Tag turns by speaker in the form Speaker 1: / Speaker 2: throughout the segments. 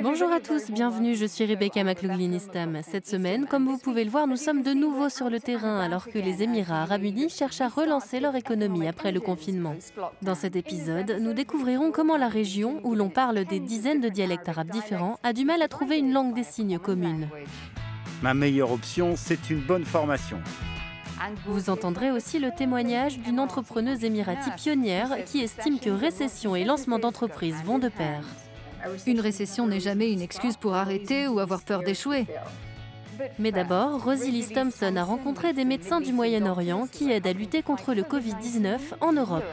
Speaker 1: Bonjour à tous, bienvenue, je suis Rebecca McLaughlin-Istam. Cette semaine, comme vous pouvez le voir, nous sommes de nouveau sur le terrain alors que les Émirats arabes unis cherchent à relancer leur économie après le confinement. Dans cet épisode, nous découvrirons comment la région, où l'on parle des dizaines de dialectes arabes différents, a du mal à trouver une langue des signes commune.
Speaker 2: Ma meilleure option, c'est une bonne formation.
Speaker 1: Vous entendrez aussi le témoignage d'une entrepreneuse émirati pionnière qui estime que récession et lancement d'entreprise vont de pair.
Speaker 3: Une récession n'est jamais une excuse pour arrêter ou avoir peur d'échouer.
Speaker 1: Mais d'abord, Rosie Thompson a rencontré des médecins du Moyen-Orient qui aident à lutter contre le Covid-19 en Europe.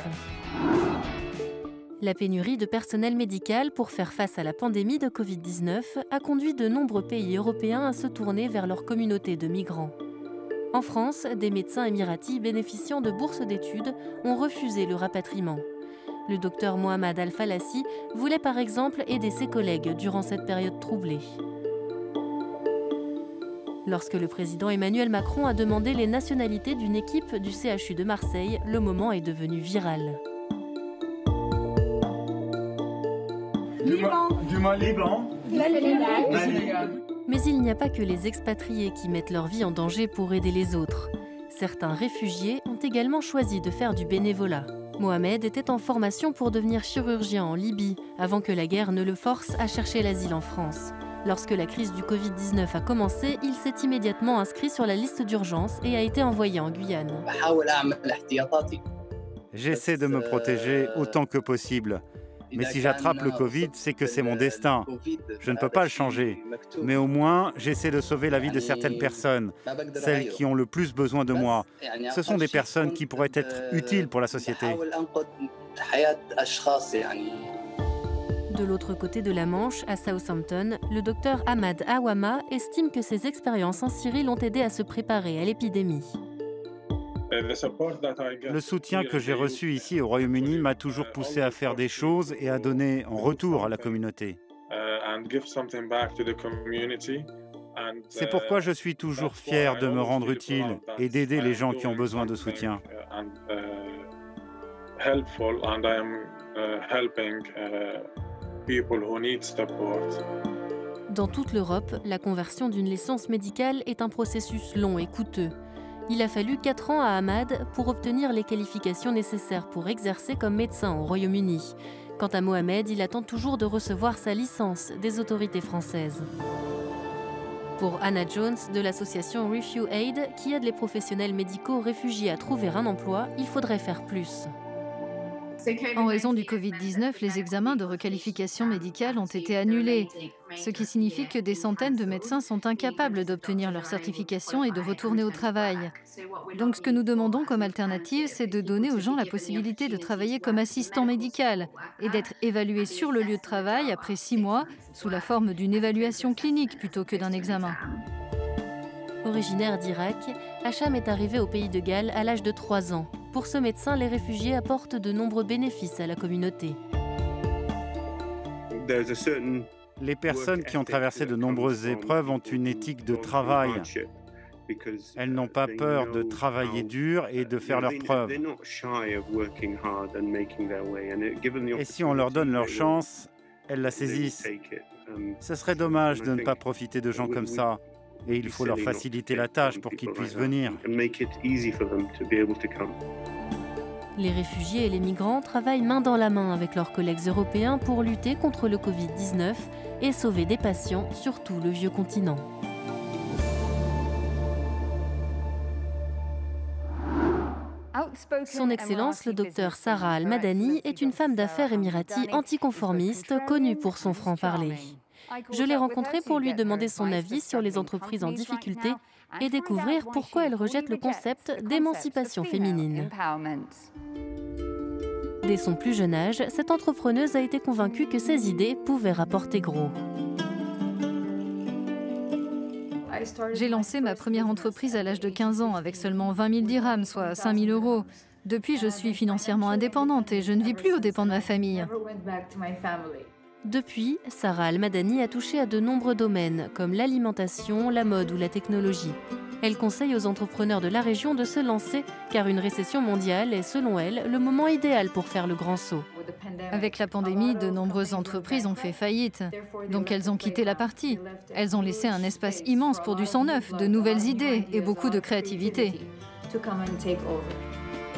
Speaker 1: La pénurie de personnel médical pour faire face à la pandémie de Covid-19 a conduit de nombreux pays européens à se tourner vers leur communauté de migrants. En France, des médecins émiratis bénéficiant de bourses d'études ont refusé le rapatriement. Le docteur Mohamed Al-Falassi voulait par exemple aider ses collègues durant cette période troublée. Lorsque le président Emmanuel Macron a demandé les nationalités d'une équipe du CHU de Marseille, le moment est devenu viral.
Speaker 4: Liban.
Speaker 1: Mais il n'y a pas que les expatriés qui mettent leur vie en danger pour aider les autres. Certains réfugiés ont également choisi de faire du bénévolat. Mohamed était en formation pour devenir chirurgien en Libye, avant que la guerre ne le force à chercher l'asile en France. Lorsque la crise du Covid-19 a commencé, il s'est immédiatement inscrit sur la liste d'urgence et a été envoyé en Guyane.
Speaker 2: J'essaie de me protéger autant que possible. Mais si j'attrape le Covid, c'est que c'est mon destin. Je ne peux pas le changer. Mais au moins, j'essaie de sauver la vie de certaines personnes, celles qui ont le plus besoin de moi. Ce sont des personnes qui pourraient être utiles pour la société.
Speaker 1: De l'autre côté de la Manche, à Southampton, le docteur Ahmad Awama estime que ses expériences en Syrie l'ont aidé à se préparer à l'épidémie.
Speaker 2: Le soutien que j'ai reçu ici au Royaume-Uni m'a toujours poussé à faire des choses et à donner en retour à la communauté. C'est pourquoi je suis toujours fier de me rendre utile et d'aider les gens qui ont besoin de soutien.
Speaker 1: Dans toute l'Europe, la conversion d'une licence médicale est un processus long et coûteux. Il a fallu 4 ans à Ahmad pour obtenir les qualifications nécessaires pour exercer comme médecin au Royaume-Uni. Quant à Mohamed, il attend toujours de recevoir sa licence des autorités françaises. Pour Anna Jones de l'association Refugee Aid, qui aide les professionnels médicaux réfugiés à trouver un emploi, il faudrait faire plus.
Speaker 3: En raison du Covid-19, les examens de requalification médicale ont été annulés, ce qui signifie que des centaines de médecins sont incapables d'obtenir leur certification et de retourner au travail. Donc ce que nous demandons comme alternative, c'est de donner aux gens la possibilité de travailler comme assistant médical et d'être évalués sur le lieu de travail après 6 mois sous la forme d'une évaluation clinique plutôt que d'un examen.
Speaker 1: Originaire d'Irak, Hacham est arrivé au pays de Galles à l'âge de 3 ans. Pour ce médecin, les réfugiés apportent de nombreux bénéfices à la communauté.
Speaker 2: Les personnes qui ont traversé de nombreuses épreuves ont une éthique de travail. Elles n'ont pas peur de travailler dur et de faire leurs preuves. Et si on leur donne leur chance, elles la saisissent. Ce serait dommage de ne pas profiter de gens comme ça. Et il faut leur faciliter la tâche pour qu'ils puissent venir.
Speaker 1: Les réfugiés et les migrants travaillent main dans la main avec leurs collègues européens pour lutter contre le Covid-19 et sauver des patients, surtout le vieux continent. Son Excellence, le docteur Sarah Al-Madani, est une femme d'affaires émirati anticonformiste connue pour son franc-parler. Je l'ai rencontrée pour lui demander son avis sur les entreprises en difficulté et découvrir pourquoi elle rejette le concept d'émancipation féminine. Dès son plus jeune âge, cette entrepreneuse a été convaincue que ses idées pouvaient rapporter gros.
Speaker 3: J'ai lancé ma première entreprise à l'âge de 15 ans avec seulement 20 000 dirhams, soit 5 000 €. Depuis, je suis financièrement indépendante et je ne vis plus aux dépens de ma famille.
Speaker 1: Depuis, Sarah Al-Madani a touché à de nombreux domaines, comme l'alimentation, la mode ou la technologie. Elle conseille aux entrepreneurs de la région de se lancer, car une récession mondiale est, selon elle, le moment idéal pour faire le grand saut.
Speaker 3: Avec la pandémie, de nombreuses entreprises ont fait faillite. Donc elles ont quitté la partie. Elles ont laissé un espace immense pour du sang neuf, de nouvelles idées et beaucoup de créativité.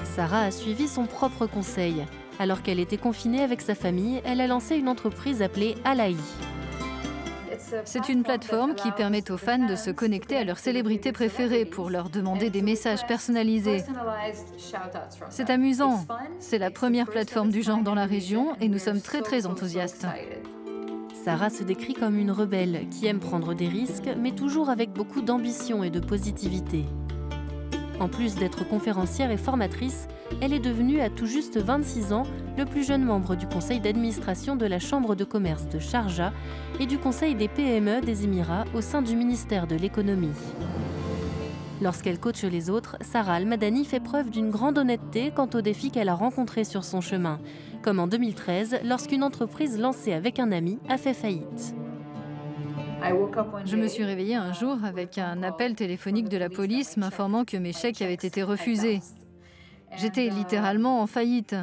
Speaker 1: Sarah a suivi son propre conseil. Alors qu'elle était confinée avec sa famille, elle a lancé une entreprise appelée Alaï.
Speaker 3: C'est une plateforme qui permet aux fans de se connecter à leurs célébrités préférées pour leur demander des messages personnalisés. C'est amusant. C'est la première plateforme du genre dans la région et nous sommes très enthousiastes.
Speaker 1: Sarah se décrit comme une rebelle qui aime prendre des risques, mais toujours avec beaucoup d'ambition et de positivité. En plus d'être conférencière et formatrice, elle est devenue à tout juste 26 ans le plus jeune membre du conseil d'administration de la Chambre de commerce de Sharjah et du conseil des PME des Émirats au sein du ministère de l'économie. Lorsqu'elle coache les autres, Sarah Al-Madani fait preuve d'une grande honnêteté quant aux défis qu'elle a rencontrés sur son chemin, comme en 2013 lorsqu'une entreprise lancée avec un ami a fait faillite.
Speaker 3: Je me suis réveillée un jour avec un appel téléphonique de la police m'informant que mes chèques avaient été refusés. J'étais littéralement en faillite.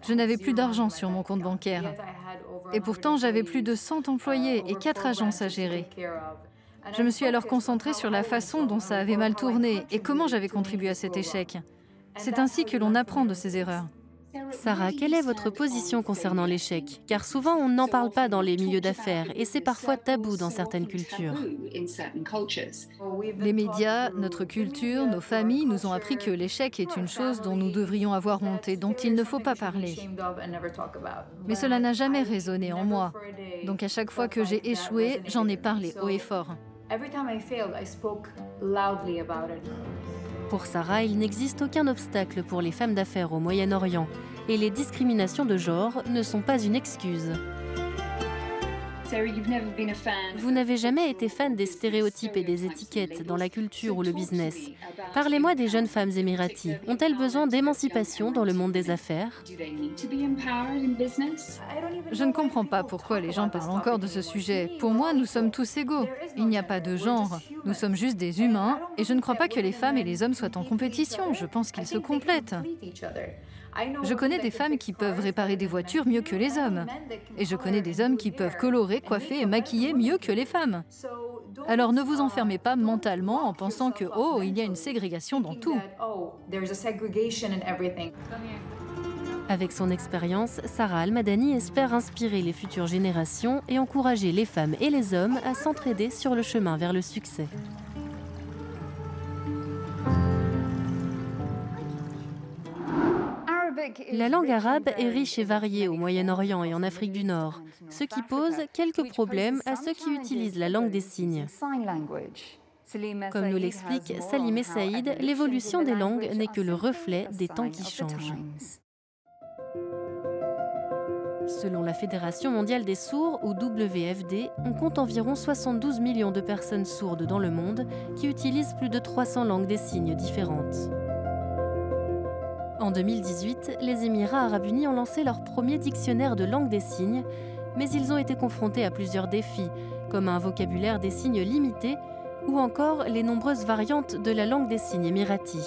Speaker 3: Je n'avais plus d'argent sur mon compte bancaire. Et pourtant, j'avais plus de 100 employés et 4 agences à gérer. Je me suis alors concentrée sur la façon dont ça avait mal tourné et comment j'avais contribué à cet échec. C'est ainsi que l'on apprend de ses erreurs.
Speaker 1: Sarah, quelle est votre position concernant l'échec? Car souvent, on n'en parle pas dans les milieux d'affaires et c'est parfois tabou dans certaines cultures.
Speaker 3: Les médias, notre culture, nos familles nous ont appris que l'échec est une chose dont nous devrions avoir honte et dont il ne faut pas parler. Mais cela n'a jamais résonné en moi. Donc à chaque fois que j'ai échoué, j'en ai parlé haut et fort.
Speaker 1: Pour Sarah, il n'existe aucun obstacle pour les femmes d'affaires au Moyen-Orient et les discriminations de genre ne sont pas une excuse. Vous n'avez jamais été fan des stéréotypes et des étiquettes dans la culture ou le business. Parlez-moi des jeunes femmes émiraties. Ont-elles besoin d'émancipation dans le monde des affaires?
Speaker 3: Je ne comprends pas pourquoi les gens parlent encore de ce sujet. Pour moi, nous sommes tous égaux. Il n'y a pas de genre. Nous sommes juste des humains et je ne crois pas que les femmes et les hommes soient en compétition. Je pense qu'ils se complètent. Je connais des femmes qui peuvent réparer des voitures mieux que les hommes. Et je connais des hommes qui peuvent colorer, coiffer et maquiller mieux que les femmes. Alors ne vous enfermez pas mentalement en pensant que, oh, il y a une ségrégation dans tout.
Speaker 1: Avec son expérience, Sarah Al-Madani espère inspirer les futures générations et encourager les femmes et les hommes à s'entraider sur le chemin vers le succès. La langue arabe est riche et variée au Moyen-Orient et en Afrique du Nord, ce qui pose quelques problèmes à ceux qui utilisent la langue des signes. Comme nous l'explique Salim Saïd, l'évolution des langues n'est que le reflet des temps qui changent. Selon la Fédération mondiale des sourds, ou WFD, on compte environ 72 millions de personnes sourdes dans le monde qui utilisent plus de 300 langues des signes différentes. En 2018, les Émirats arabes unis ont lancé leur premier dictionnaire de langue des signes, mais ils ont été confrontés à plusieurs défis, comme un vocabulaire des signes limité ou encore les nombreuses variantes de la langue des signes émirati.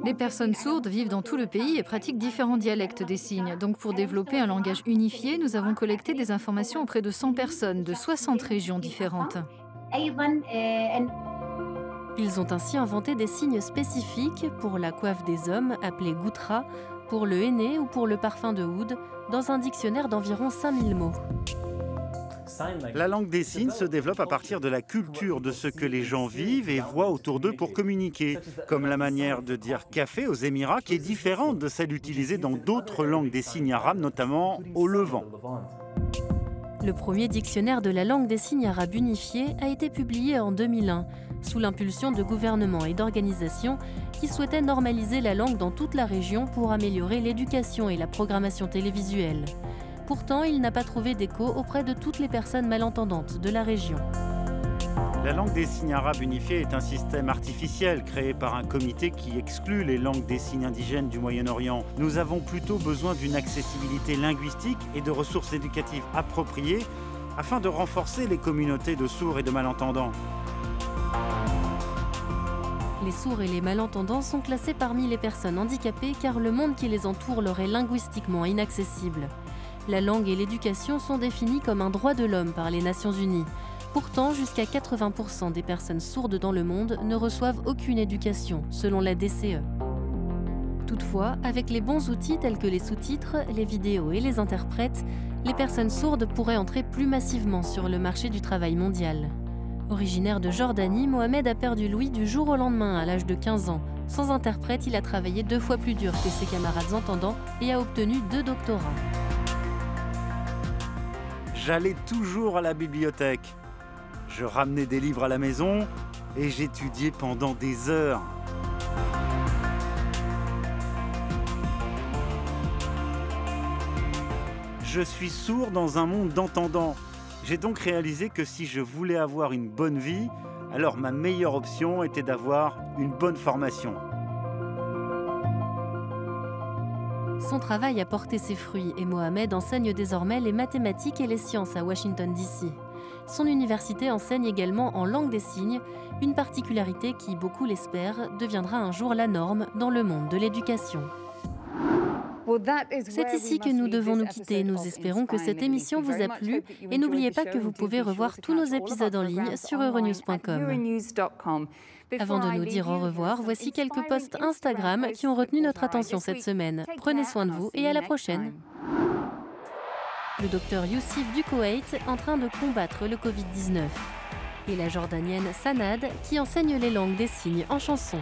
Speaker 3: Les personnes sourdes vivent dans tout le pays et pratiquent différents dialectes des signes. Donc pour développer un langage unifié, nous avons collecté des informations auprès de 100 personnes de 60 régions différentes.
Speaker 1: Ils ont ainsi inventé des signes spécifiques pour la coiffe des hommes, appelée goutra, pour le henné ou pour le parfum de oud, dans un dictionnaire d'environ 5000 mots.
Speaker 2: La langue des signes se développe à partir de la culture de ce que les gens vivent et voient autour d'eux pour communiquer, comme la manière de dire café aux Émirats qui est différente de celle utilisée dans d'autres langues des signes arabes, notamment au Levant.
Speaker 1: Le premier dictionnaire de la langue des signes arabes unifié a été publié en 2001, sous l'impulsion de gouvernements et d'organisations qui souhaitaient normaliser la langue dans toute la région pour améliorer l'éducation et la programmation télévisuelle. Pourtant, il n'a pas trouvé d'écho auprès de toutes les personnes malentendantes de la région.
Speaker 2: La langue des signes arabes unifiée est un système artificiel créé par un comité qui exclut les langues des signes indigènes du Moyen-Orient. Nous avons plutôt besoin d'une accessibilité linguistique et de ressources éducatives appropriées afin de renforcer les communautés de sourds et de malentendants.
Speaker 1: Les sourds et les malentendants sont classés parmi les personnes handicapées car le monde qui les entoure leur est linguistiquement inaccessible. La langue et l'éducation sont définies comme un droit de l'homme par les Nations Unies. Pourtant, jusqu'à 80% des personnes sourdes dans le monde ne reçoivent aucune éducation, selon la DCE. Toutefois, avec les bons outils tels que les sous-titres, les vidéos et les interprètes, les personnes sourdes pourraient entrer plus massivement sur le marché du travail mondial. Originaire de Jordanie, Mohamed a perdu l'ouïe du jour au lendemain à l'âge de 15 ans. Sans interprète, il a travaillé 2 fois plus dur que ses camarades entendants et a obtenu 2 doctorats.
Speaker 2: J'allais toujours à la bibliothèque. Je ramenais des livres à la maison et j'étudiais pendant des heures. Je suis sourd dans un monde d'entendants. J'ai donc réalisé que si je voulais avoir une bonne vie, alors ma meilleure option était d'avoir une bonne formation.
Speaker 1: Son travail a porté ses fruits et Mohamed enseigne désormais les mathématiques et les sciences à Washington, D.C. Son université enseigne également en langue des signes, une particularité qui, beaucoup l'espèrent, deviendra un jour la norme dans le monde de l'éducation. C'est ici que nous devons nous quitter. Nous espérons que cette émission vous a plu et n'oubliez pas que vous pouvez revoir tous nos épisodes en ligne sur euronews.com. Avant de nous dire au revoir, voici quelques posts Instagram qui ont retenu notre attention cette semaine. Prenez soin de vous et à la prochaine. Le docteur Youssif du Koweït en train de combattre le Covid-19. Et la Jordanienne Sanad qui enseigne les langues des signes en chanson.